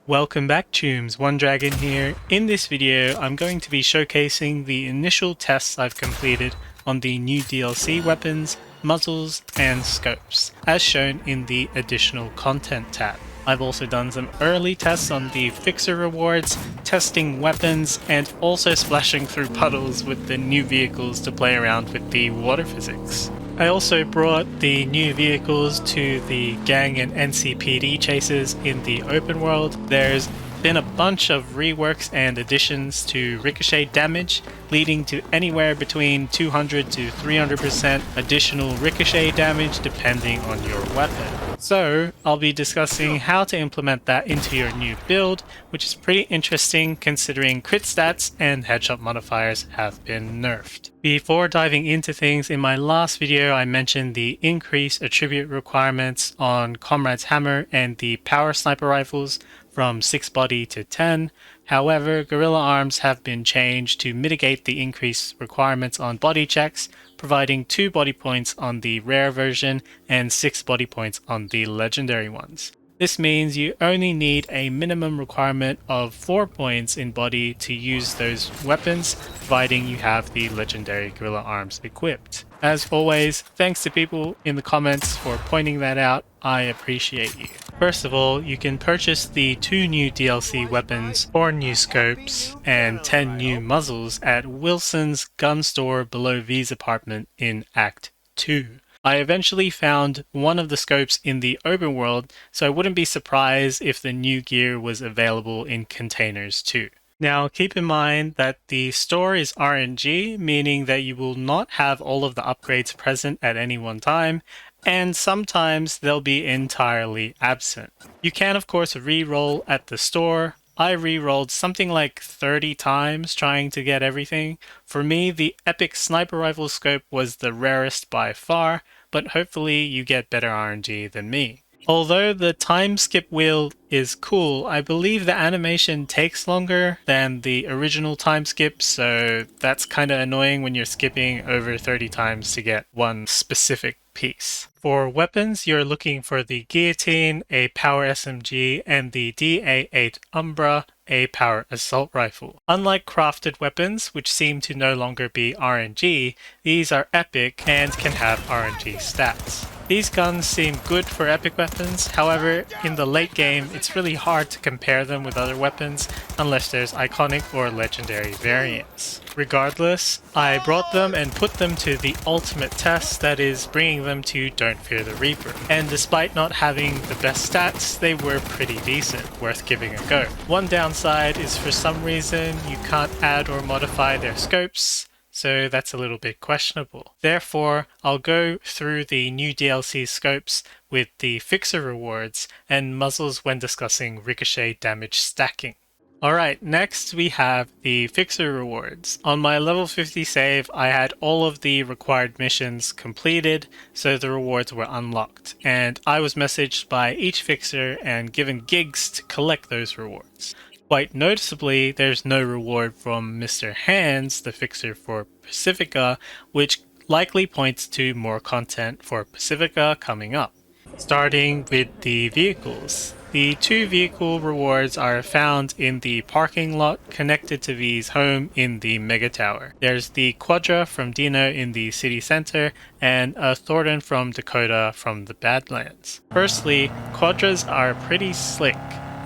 Welcome back, Chooms. One Dragon here. In this video, I'm going to be showcasing the initial tests I've completed on the new DLC weapons, muzzles, and scopes, as shown in the additional content tab. I've also done some early tests on the fixer rewards, testing weapons, and also splashing through puddles with the new vehicles to play around with the water physics. I also brought the new vehicles to the gang and NCPD chases in the open world. There's been a bunch of reworks and additions to ricochet damage, leading to anywhere between 200 to 300% additional ricochet damage depending on your weapon. So I'll be discussing how to implement that into your new build, which is pretty interesting considering crit stats and headshot modifiers have been nerfed. Before diving into things, in my last video I mentioned the increased attribute requirements on Comrade's Hammer and the power sniper rifles from 6 body to 10. However, Gorilla Arms have been changed to mitigate the increased requirements on body checks, providing 2 body points on the rare version and 6 body points on the legendary ones. This means you only need a minimum requirement of 4 points in body to use those weapons, providing you have the legendary Gorilla Arms equipped. As always, thanks to people in the comments for pointing that out. I appreciate you. First of all, you can purchase the 2 new DLC weapons, 4 new scopes, and 10 new muzzles at Wilson's gun store below V's apartment in Act 2. I eventually found one of the scopes in the open world, so I wouldn't be surprised if the new gear was available in containers too. Now keep in mind that the store is RNG, meaning that you will not have all of the upgrades present at any one time, and sometimes they'll be entirely absent. You can of course re-roll at the store. I re-rolled something like 30 times trying to get everything. For me, the epic sniper rifle scope was the rarest by far, but hopefully you get better RNG than me. Although the time skip wheel is cool, I believe the animation takes longer than the original time skip, so that's kinda annoying when you're skipping over 30 times to get one specific piece. For weapons, you're looking for the Guillotine, a power SMG, and the DA8 Umbra, a power assault rifle. Unlike crafted weapons, which seem to no longer be RNG, these are epic and can have RNG stats. These guns seem good for epic weapons, however, in the late game it's really hard to compare them with other weapons unless there's iconic or legendary variants. Regardless, I brought them and put them to the ultimate test, that is, bringing them to Don't Fear the Reaper. And despite not having the best stats, they were pretty decent, worth giving a go. One downside is for some reason you can't add or modify their scopes, so that's a little bit questionable. Therefore, I'll go through the new DLC scopes with the fixer rewards and muzzles when discussing ricochet damage stacking. Alright, next we have the fixer rewards. On my level 50 save, I had all of the required missions completed, so the rewards were unlocked, and I was messaged by each fixer and given gigs to collect those rewards. Quite noticeably, there's no reward from Mr. Hands, the fixer for Pacifica, which likely points to more content for Pacifica coming up. Starting with the vehicles. The 2 vehicle rewards are found in the parking lot connected to V's home in the Mega Tower. There's the Quadra from Dino in the city center and a Thornton from Dakota from the Badlands. Firstly, Quadras are pretty slick,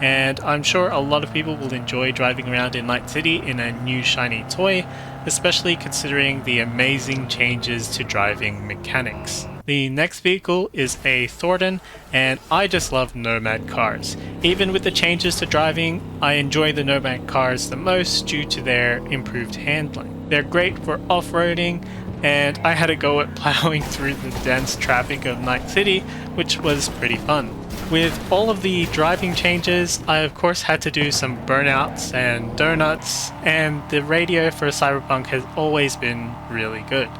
and I'm sure a lot of people will enjoy driving around in Night City in a new shiny toy, especially considering the amazing changes to driving mechanics. The next vehicle is a Thornton, and I just love Nomad cars. Even with the changes to driving, I enjoy the Nomad cars the most due to their improved handling. They're great for off-roading, and I had a go at plowing through the dense traffic of Night City, which was pretty fun. With all of the driving changes, I of course had to do some burnouts and donuts, and the radio for Cyberpunk has always been really good.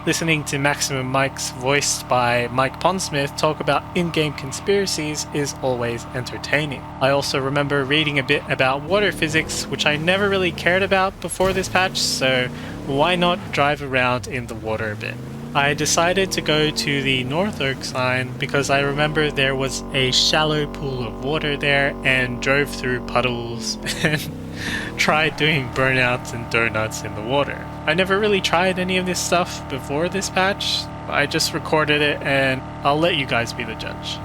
Listening to Maximum Mike's, voiced by Mike Pondsmith, talk about in-game conspiracies is always entertaining. I also remember reading a bit about water physics, which I never really cared about before this patch, so why not drive around in the water a bit? I decided to go to the North Oaks line because I remember there was a shallow pool of water there and drove through puddles and tried doing burnouts and donuts in the water. I never really tried any of this stuff before this patch. I just recorded it and I'll let you guys be the judge.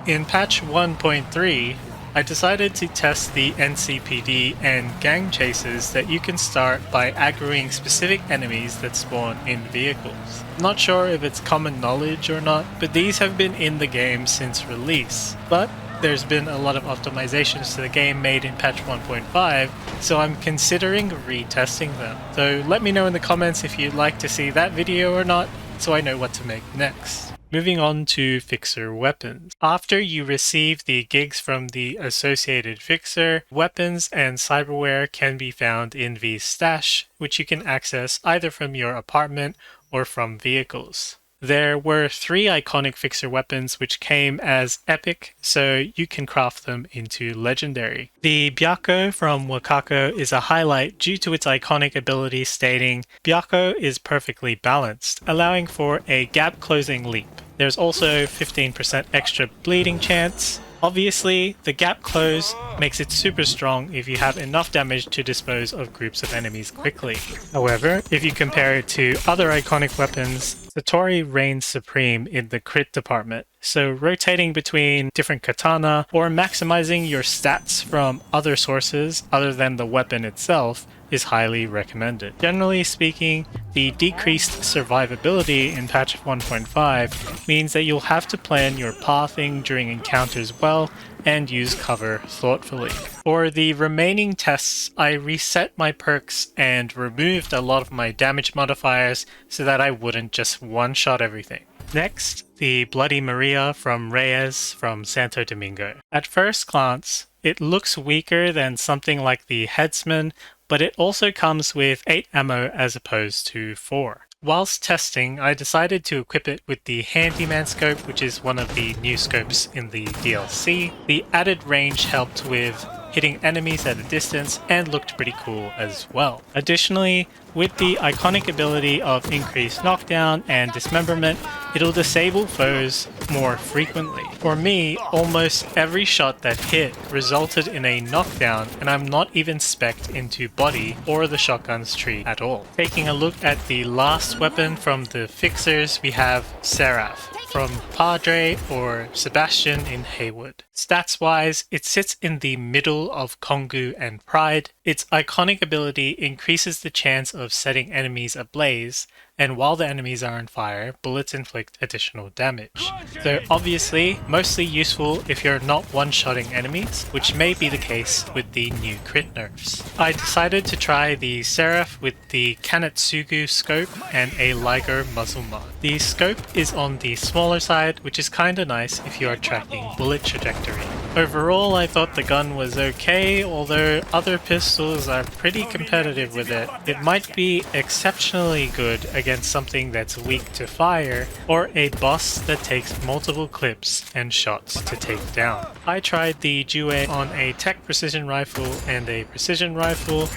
In patch 1.3, I decided to test the NCPD and gang chases that you can start by aggroing specific enemies that spawn in vehicles. Not sure if it's common knowledge or not, but these have been in the game since release. But there's been a lot of optimizations to the game made in patch 1.5, so I'm considering retesting them. So let me know in the comments if you'd like to see that video or not, so I know what to make next. Moving on to fixer weapons. After you receive the gigs from the associated fixer, weapons and cyberware can be found in the stash, which you can access either from your apartment or from vehicles. There were 3 iconic fixer weapons which came as epic, so you can craft them into legendary. The Byakko from Wakako is a highlight due to its iconic ability stating, "Byakko is perfectly balanced," allowing for a gap closing leap. There's also 15% extra bleeding chance. Obviously, the gap close makes it super strong if you have enough damage to dispose of groups of enemies quickly. However, if you compare it to other iconic weapons, Satori reigns supreme in the crit department, so rotating between different katana or maximizing your stats from other sources other than the weapon itself is highly recommended. Generally speaking, the decreased survivability in patch 1.5 means that you'll have to plan your pathing during encounters well and use cover thoughtfully. For the remaining tests, I reset my perks and removed a lot of my damage modifiers so that I wouldn't just one-shot everything. Next, the Bloody Maria from Reyes from Santo Domingo. At first glance, it looks weaker than something like the Headsman, but it also comes with 8 ammo as opposed to 4. Whilst testing, I decided to equip it with the Handyman Scope, which is one of the new scopes in the DLC. The added range helped with hitting enemies at a distance and looked pretty cool as well. Additionally, with the iconic ability of increased knockdown and dismemberment, it'll disable foes more frequently. For me, almost every shot that hit resulted in a knockdown, and I'm not even spec'd into body or the shotgun's tree at all. Taking a look at the last weapon from the fixers, we have Seraph from Padre or Sebastian in Haywood. Stats-wise, it sits in the middle of Kongu and Pride. Its iconic ability increases the chance of setting enemies ablaze, and while the enemies are on fire, bullets inflict additional damage. So obviously, mostly useful if you're not one-shotting enemies, which may be the case with the new crit nerfs. I decided to try the Seraph with the Kanetsugu scope and a Liger muzzle mod. The scope is on the smaller side, which is kinda nice if you are tracking bullet trajectory. Overall, I thought the gun was okay, although other pistols are pretty competitive with it. It might be exceptionally good against something that's weak to fire, or a boss that takes multiple clips and shots to take down. I tried the Jue on a tech precision rifle and a precision rifle,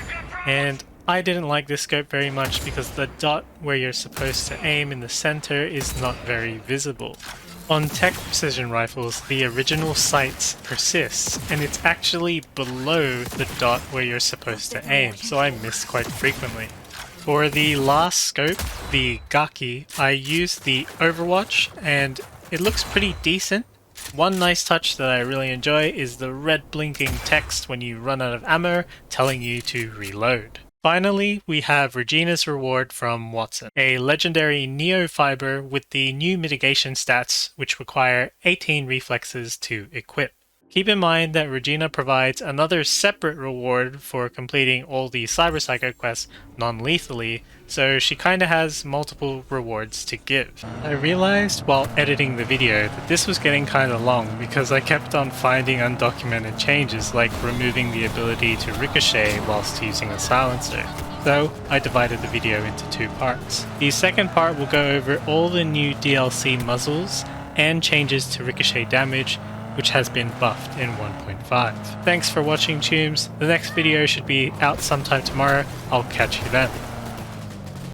and I didn't like this scope very much because the dot where you're supposed to aim in the center is not very visible. On tech precision rifles, the original sights persists, and it's actually below the dot where you're supposed to aim, so I miss quite frequently. For the last scope, the Gaki, I used the Overwatch, and it looks pretty decent. One nice touch that I really enjoy is the red blinking text when you run out of ammo, telling you to reload. Finally, we have Regina's reward from Watson, a legendary Neofiber with the new mitigation stats which require 18 reflexes to equip. Keep in mind that Regina provides another separate reward for completing all the Cyber Psycho quests non-lethally, so she kinda has multiple rewards to give. I realized while editing the video that this was getting kinda long because I kept on finding undocumented changes like removing the ability to ricochet whilst using a silencer. So I divided the video into two parts. The second part will go over all the new DLC muzzles and changes to ricochet damage, which has been buffed in 1.5. Thanks for watching, Tombs. The next video should be out sometime tomorrow. I'll catch you then.